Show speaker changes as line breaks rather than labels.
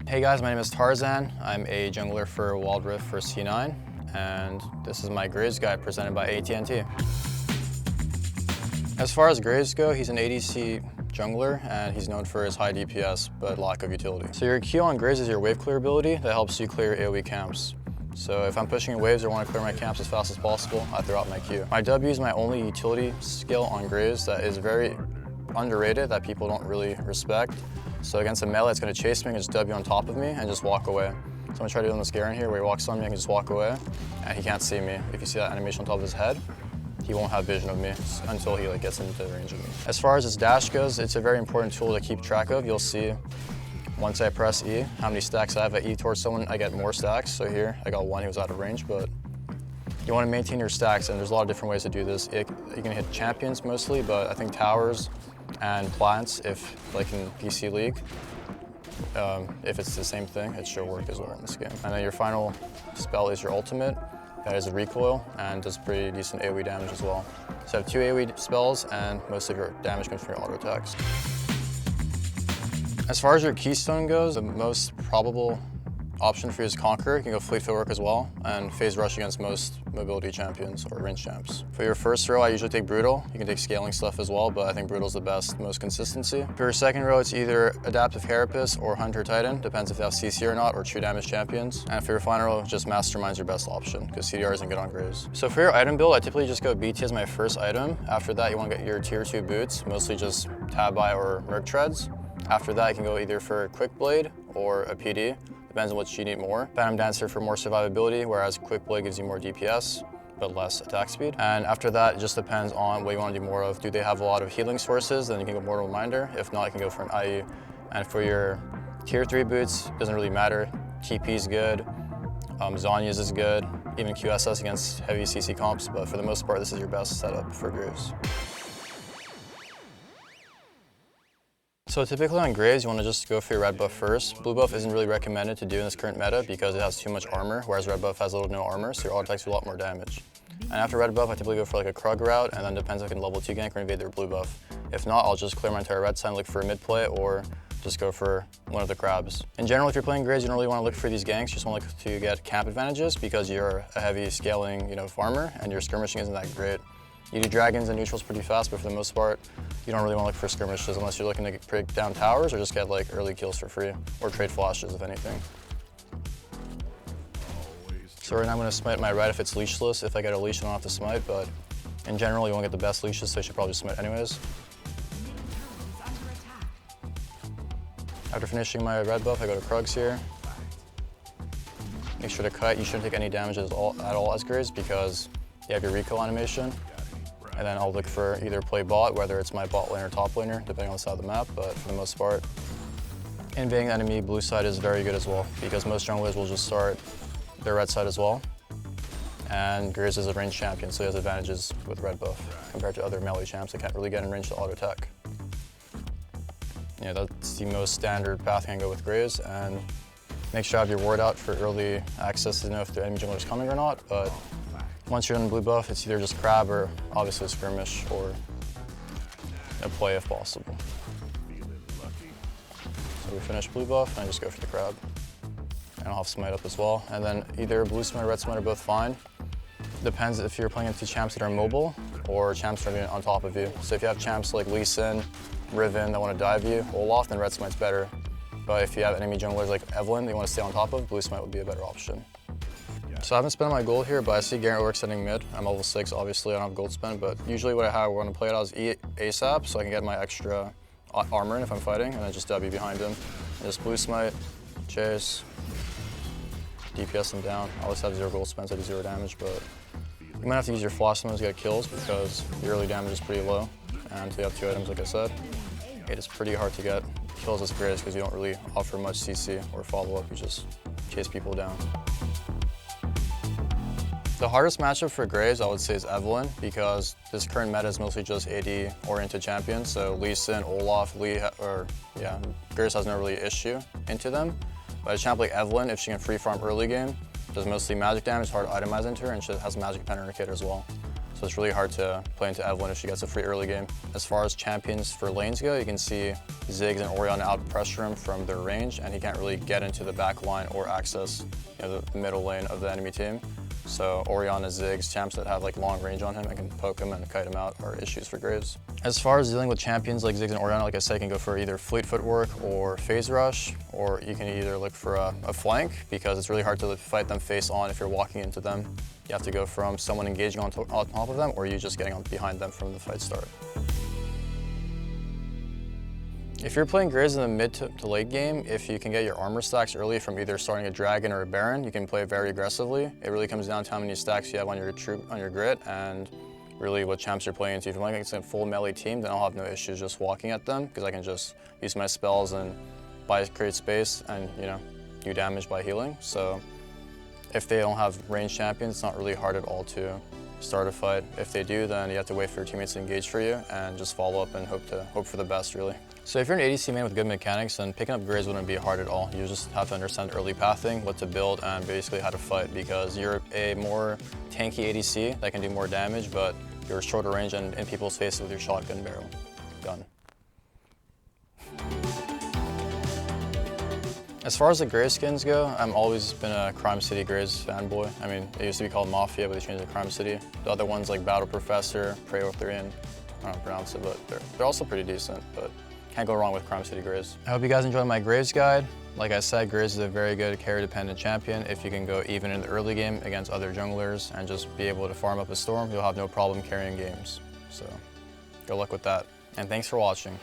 Hey guys, my name is Tarzan. I'm a jungler for Wild Rift for C9, and this is my Graves guide presented by AT&T. As far as Graves go, he's an ADC jungler, and he's known for his high DPS, but lack of utility. So your Q on Graves is your wave clear ability that helps you clear AoE camps. So if I'm pushing waves or want to clear my camps as fast as possible, I throw out my Q. My W is my only utility skill on Graves that is very underrated, that people don't really respect. So against a melee, it's going to chase me and just W on top of me and just walk away. So I'm going to try doing this Garen here where he walks on me and can just walk away, and he can't see me. If you see that animation on top of his head, he won't have vision of me until he gets into range of me. As far as his dash goes, it's a very important tool to keep track of. You'll see once I press E, how many stacks I have at E towards someone, I get more stacks. So here, I got one, he was out of range, but you want to maintain your stacks, and there's a lot of different ways to do this. You can hit champions mostly, but I think towers and plants, if like in PC League, if it's the same thing, it should work as well in this game. And then your final spell is your ultimate. That is a recoil and does pretty decent AoE damage as well. So I have 2 AoE spells, and most of your damage comes from your auto attacks. As far as your keystone goes, the most probable option for you is Conquer. You can go Fleet Footwork as well, and phase rush against most mobility champions or range champs. For your first row, I usually take Brutal. You can take scaling stuff as well, but I think Brutal's the best, most consistency. For your second row, it's either Adaptive Carapace or Hunter Titan, depends if they have CC or not, or true damage champions. And for your final row, just Mastermind's your best option, because CDR isn't good on Graves. So for your item build, I typically just go BT as my first item. After that, you want to get your tier 2 boots, mostly just Tabi or Merc Treads. After that, you can go either for Quick Blade or a PD. Depends on what you need more. Phantom Dancer for more survivability, whereas Quick Blade gives you more DPS, but less attack speed. And after that, it just depends on what you want to do more of. Do they have a lot of healing sources? Then you can go Mortal Reminder. If not, you can go for an IE. And for your tier 3 boots, doesn't really matter. TP is good, Zhonya's is good, even QSS against heavy CC comps, but for the most part, this is your best setup for Graves. So typically on Graves, you want to just go for your red buff first. Blue buff isn't really recommended to do in this current meta because it has too much armor, whereas red buff has little to no armor, so your auto attacks do a lot more damage. And after red buff, I typically go for like a Krug route, and then depends if I can level 2 gank or invade their blue buff. If not, I'll just clear my entire red side and look for a mid play, or just go for one of the crabs. In general, if you're playing Graves, you don't really want to look for these ganks, you just want to look to get camp advantages because you're a heavy scaling, farmer, and your skirmishing isn't that great. You do dragons and neutrals pretty fast, but for the most part, you don't really want to look for skirmishes unless you're looking to break down towers or just get like early kills for free, or trade flashes if anything. So right now I'm going to smite my red if it's leashless. If I get a leash, I don't have to smite, but in general, you won't get the best leashes, so you should probably smite anyways. After finishing my red buff, I go to Krugs here. Make sure to cut. You shouldn't take any damage at all as Graves because you have your recoil animation. And then I'll look for either play bot, whether it's my bot lane or top laner, depending on the side of the map, but for the most part, invading the enemy blue side is very good as well, because most junglers will just start their red side as well. And Graves is a ranged champion, so he has advantages with red buff compared to other melee champs that can't really get in range to auto attack. Yeah, that's the most standard path you can go with Graves, and make sure you have your ward out for early access to know if the enemy jungler is coming or not, but once you're in the blue buff, it's either just crab or obviously a skirmish or a play if possible. So we finish blue buff and I just go for the crab. And I'll have smite up as well. And then either blue smite or red smite are both fine. Depends if you're playing into champs that are mobile or champs that are on top of you. So if you have champs like Lee Sin, Riven that want to dive you, Olaf, then red smite's better. But if you have enemy junglers like Evelyn that you want to stay on top of, blue smite would be a better option. So I haven't spent my gold here, but I see Garen overextending mid. I'm level 6, obviously, I don't have gold spent, but usually what I want to play it out is E ASAP, so I can get my extra armor in if I'm fighting, and then just W behind him. And just blue smite, chase, DPS him down. I always have 0 gold spent, so I do 0 damage, but you might have to use your flash sometimes to get kills because the early damage is pretty low, and you have 2 items, like I said. It is pretty hard to get kills as Graves because you don't really offer much CC or follow-up, you just chase people down. The hardest matchup for Graves, I would say, is Evelyn, because this current meta is mostly just AD-oriented champions, so Lee Sin, Olaf, Graves has no really issue into them. But a champ like Evelyn, if she can free farm early game, does mostly magic damage, hard to itemize into her, and she has magic pen in her kit as well. so it's really hard to play into Evelyn if she gets a free early game. As far as champions for lanes go, you can see Ziggs and Orion out pressure him from their range, and he can't really get into the back line or access the middle lane of the enemy team. So Orion and Ziggs, champs that have like long range on him and can poke him and kite him out, are issues for Graves. As far as dealing with champions like Ziggs and Orion, like I said, you can go for either fleet footwork or phase rush, or you can either look for a flank, because it's really hard to fight them face on if you're walking into them. You have to go from someone engaging on top of them, or you just getting on behind them from the fight start. If you're playing Graves in the mid to late game, if you can get your armor stacks early from either starting a Dragon or a Baron, you can play very aggressively. It really comes down to how many stacks you have on your grid, and really what champs you're playing into. If you're playing against a full melee team, then I'll have no issues just walking at them, because I can just use my spells and create space and do damage by healing. So if they don't have ranged champions, it's not really hard at all to start a fight. If they do, then you have to wait for your teammates to engage for you and just follow up and hope for the best, really. So if you're an ADC main with good mechanics, then picking up Graves wouldn't be hard at all. You just have to understand early pathing, what to build, and basically how to fight, because you're a more tanky ADC that can do more damage, but you're shorter range and in people's faces with your shotgun barrel gun. As far as the Graves skins go, I've always been a Crime City Graves fanboy. I mean, it used to be called Mafia, but they changed it to Crime City. The other ones like Battle Professor, Praetorian, I don't know how to pronounce it, but they're also pretty decent, but can't go wrong with Crime City Graves. I hope you guys enjoyed my Graves guide. Like I said, Graves is a very good carry-dependent champion. If you can go even in the early game against other junglers and just be able to farm up a storm, you'll have no problem carrying games. So, good luck with that. And thanks for watching.